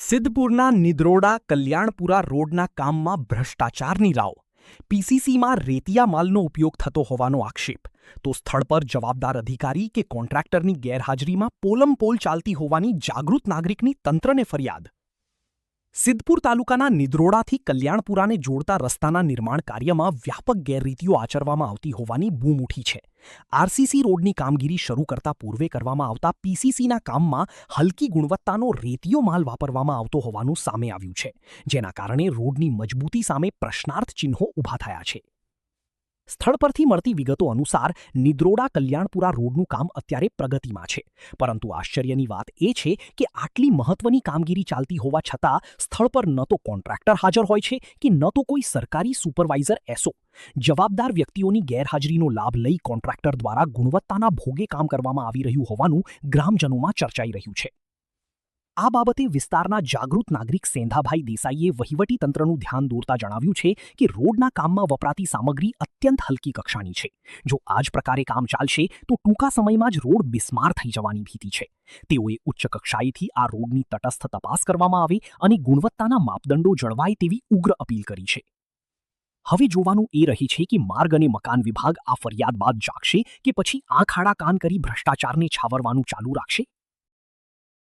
સિદ્ધપુરના નિદ્રોડા કલ્યાણપુરા રોડના કામમાં ભ્રષ્ટાચારની રાવ. પીસીસીમાં રેતિયા માલનો ઉપયોગ થતો હોવાનો આક્ષેપ તો સ્થળ પર જવાબદાર અધિકારી કે કોન્ટ્રાક્ટરની ગેરહાજરીમાં પોલમપોલ ચાલતી હોવાની જાગૃત નાગરિકની તંત્રને ફરિયાદ. સિદ્ધપુર તાલુકાના નિદ્રોડાથી કલ્યાણપુરાને જોડતા રસ્તાના નિર્માણ કાર્યમાં વ્યાપક ગેરરીતિઓ આચરવામાં આવતી હોવાની બૂમ ઉઠી છે. આરસીસી રોડની કામગીરી શરૂ કરતા પૂર્વે કરવામાં આવતા પીસીસીના કામમાં હલકી ગુણવત્તાનો રેતિયો માલ વાપરવામાં આવતો હોવાનું સામે આવ્યું છે, જેના કારણે રોડની મજબૂતી સામે પ્રશ્નાર્થ ચિહ્નો ઊભા થયા છે. સ્થળ પરથી મળતી વિગતો અનુસાર નિદ્રોડા કલ્યાણપુરા રોડનું કામ અત્યારે પ્રગતિમાં છે, પરંતુ આશ્ચર્યની વાત એ છે કે આટલી મહત્વની કામગીરી ચાલતી હોવા છતાં સ્થળ પર ન તો કોન્ટ્રાક્ટર હાજર હોય છે કે ન તો કોઈ સરકારી સુપરવાઇઝર એસો. જવાબદાર વ્યક્તિઓની ગેરહાજરીનો લાભ લઈ કોન્ટ્રાક્ટર દ્વારા ગુણવત્તાના ભોગે કામ કરવામાં આવી રહ્યું હોવાનું ગ્રામજનોમાં ચર્ચાઈ રહ્યું છે. આ બાબતે વિસ્તારના જાગૃત નાગરિક સેંધાભાઈ દેસાઈએ વહીવટીતંત્રનું ધ્યાન દોરતા જણાવ્યું છે કે રોડના કામમાં વપરાતી સામગ્રી અત્યંત હલકી કક્ષાની છે. જો આ જ પ્રકારે કામ ચાલશે તો ટૂંકા સમયમાં જ રોડ બિસ્માર થઈ જવાની ભીતિ છે. તેઓએ ઉચ્ચ કક્ષાએથી આ રોડની તટસ્થ તપાસ કરવામાં આવે અને ગુણવત્તાના માપદંડો જળવાય તેવી ઉગ્ર અપીલ કરી છે. હવે જોવાનું એ રહી છે કે માર્ગ અને મકાન વિભાગ આ ફરિયાદ બાદ જાગશે કે પછી આંખ આડા કાન કરી ભ્રષ્ટાચારને છાવરવાનું ચાલુ રાખશે.